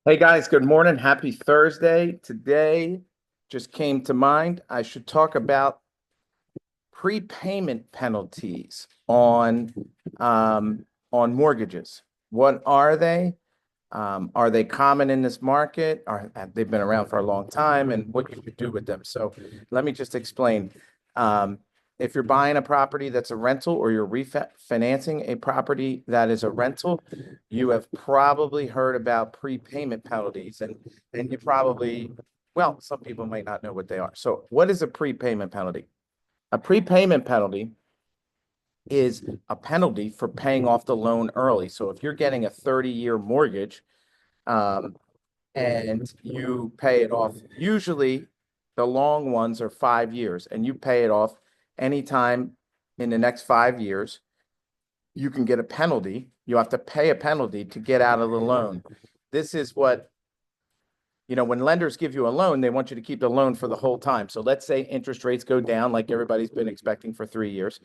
Hey guys, good morning. Happy Thursday. Today just came to mind. I should talk about prepayment penalties on mortgages. What are they? Are they common in this market? Have they been around for a long time, and what you should do with them? So let me just explain. Um, if you're buying a property that's a rental or you're refinancing a property that is a rental, you have probably heard about prepayment penalties, and you probably, well, some people might not know what they are. So what is a prepayment penalty? A prepayment penalty is a penalty for paying off the loan early. So if you're getting a 30-year mortgage, um, and you pay it off. Usually, the long ones are 5 years, and you pay it off anytime in the next 5 years. You can get a penalty. You have to pay a penalty to get out of the loan. This is what, when lenders give you a loan, they want you to keep the loan for the whole time. So let's say interest rates go down like everybody's been expecting for 3 years.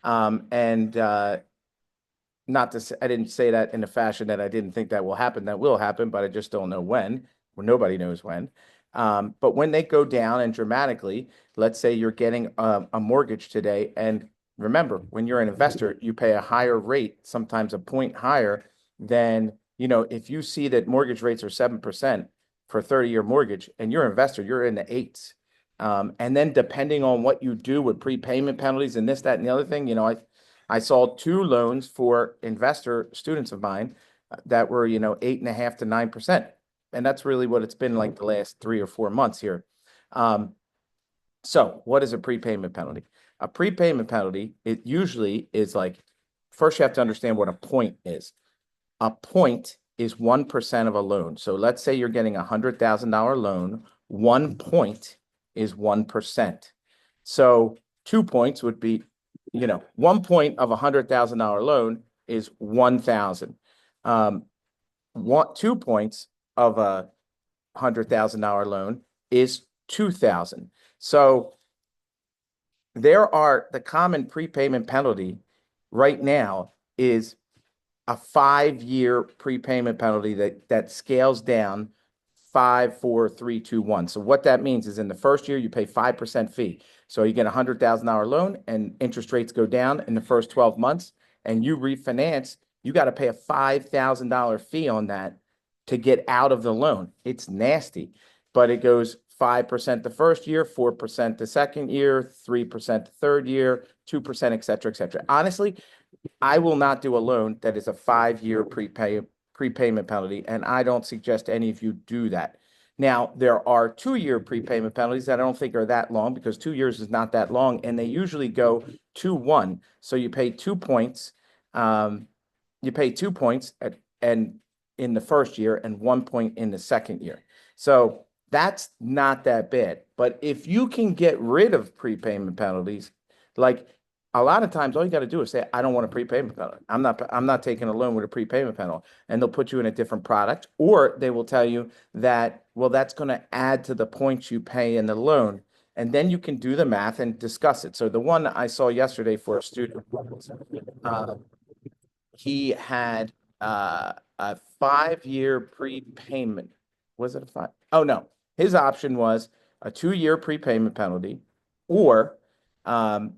And not to say, I didn't say that in a fashion that I didn't think that will happen. That will happen, but I just don't know when. Well, nobody knows when. But when they go down and dramatically, let's say you're getting a mortgage today, and remember, when you're an investor, you pay a higher rate, sometimes a point higher than, if you see that mortgage rates are 7% for a 30-year mortgage, and you're an investor, you're in the eights. And then depending on what you do with prepayment penalties and this, that, and the other thing, I saw two loans for investor students of mine that were, 8.5 to 9%. And that's really what it's been like the last 3 or 4 months here. Um, so what is a prepayment penalty? A prepayment penalty, it usually is like, first you have to understand what a point is. A point is 1% of a loan. So let's say you're getting $100,000 loan, 1 point is 1%. So 2 points would be, 1 point of $100,000 loan is 1,000. 2 points of a $100,000 loan is 2,000. So the common prepayment penalty right now is a 5-year prepayment penalty that scales down 5, 4, 3, 2, 1. So what that means is in the first year you pay 5% fee. So you get $100,000 loan and interest rates go down in the first 12 months and you refinance, you got to pay a $5,000 fee on that to get out of the loan. It's nasty, but it goes 5% the first year, 4% the second year, 3% the third year, 2%, et cetera, et cetera. Honestly, I will not do a loan that is a 5-year prepayment penalty, and I don't suggest any of you do that. Now, there are 2-year prepayment penalties that I don't think are that long because 2 years is not that long, and they usually go 2-1. So you pay 2 points. You pay 2 points and in the first year and 1 point in the second year. So that's not that bad. But if you can get rid of prepayment penalties, like a lot of times all you got to do is say, I don't want a prepayment penalty. I'm not taking a loan with a prepayment penalty. And they'll put you in a different product, or they will tell you that, well, that's going to add to the points you pay in the loan. And then you can do the math and discuss it. So the one I saw yesterday for a student, uh, he had a 5-year prepayment. Was it a five? Oh, no. His option was a 2-year prepayment penalty, or um,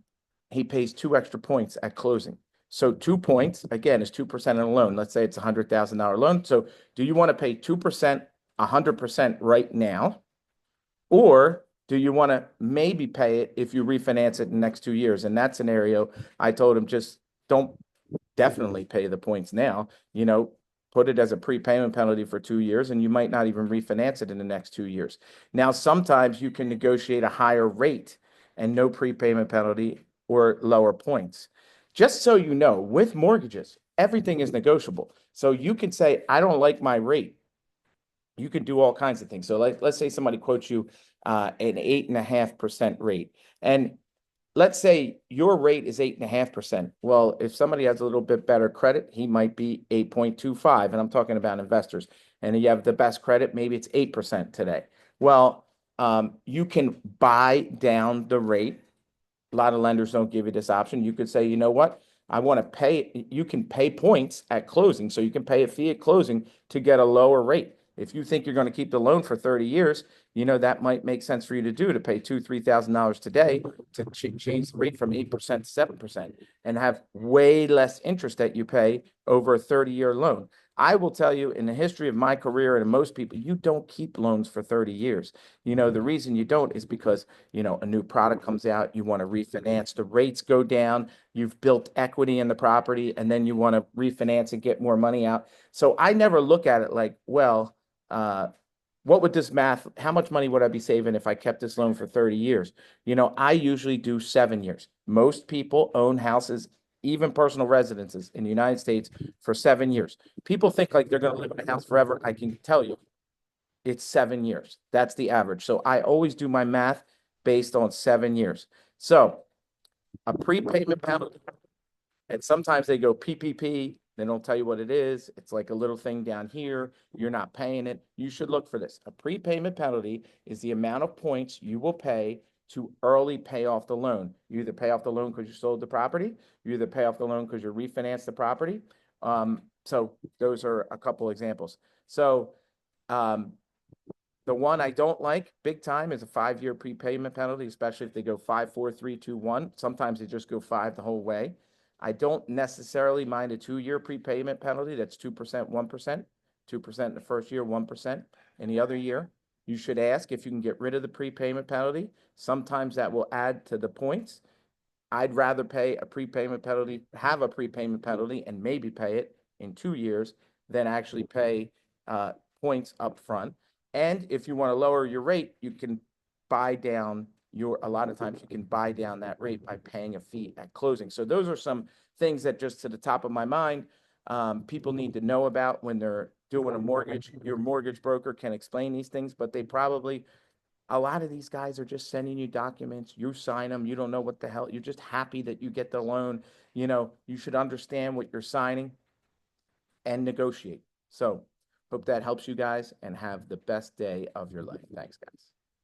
he pays 2 extra points at closing. So 2 points, again, is 2% on a loan. Let's say it's $100,000 loan. So do you want to pay 2%, 100% right now? Or do you want to maybe pay it if you refinance it in the next 2 years? In that scenario, I told him just don't definitely pay the points now. Put it as a prepayment penalty for 2 years, and you might not even refinance it in the next 2 years. Now, sometimes you can negotiate a higher rate and no prepayment penalty or lower points. Just so you know, with mortgages, everything is negotiable. So you can say, I don't like my rate. You can do all kinds of things. So let's say somebody quotes you an 8.5% rate. And let's say your rate is 8.5%. Well, if somebody has a little bit better credit, he might be 8.25. And I'm talking about investors. And you have the best credit, maybe it's 8% today. Well, you can buy down the rate. A lot of lenders don't give you this option. You could say, you know what? I want to pay, you can pay points at closing. So you can pay a fee at closing to get a lower rate. If you think you're going to keep the loan for 30 years, that might make sense for you to do, to pay $2,000-$3,000 today to change the rate from 8% to 7% and have way less interest that you pay over a 30-year loan. I will tell you, in the history of my career and most people, you don't keep loans for 30 years. The reason you don't is because, a new product comes out, you want to refinance, the rates go down, you've built equity in the property, and then you want to refinance and get more money out. So I never look at it like, well, what would this math, how much money would I be saving if I kept this loan for 30 years? I usually do 7 years. Most people own houses, even personal residences in the United States, for 7 years. People think like they're going to live in a house forever. I can tell you it's 7 years. That's the average. So I always do my math based on 7 years. So a prepayment penalty, and sometimes they go PPP. They don't tell you what it is. It's like a little thing down here. You're not paying it. You should look for this. A prepayment penalty is the amount of points you will pay to early pay off the loan. You either pay off the loan because you sold the property. You either pay off the loan because you refinanced the property. So those are a couple examples. So the one I don't like big time is a 5-year prepayment penalty, especially if they go 5, 4, 3, 2, 1. Sometimes they just go 5 the whole way. I don't necessarily mind a 2-year prepayment penalty. That's 2%, 1%, 2% in the first year, 1% in the other year. You should ask if you can get rid of the prepayment penalty. Sometimes that will add to the points. I'd rather pay a prepayment penalty, have a prepayment penalty, and maybe pay it in 2 years than actually pay points up front. And if you want to lower your rate, you can buy down a lot of times you can buy down that rate by paying a fee at closing. So those are some things that just to the top of my mind, people need to know about when they're doing a mortgage. Your mortgage broker can explain these things, but a lot of these guys are just sending you documents. You sign them. You don't know what the hell. You're just happy that you get the loan. You should understand what you're signing and negotiate. So hope that helps you guys and have the best day of your life. Thanks, guys.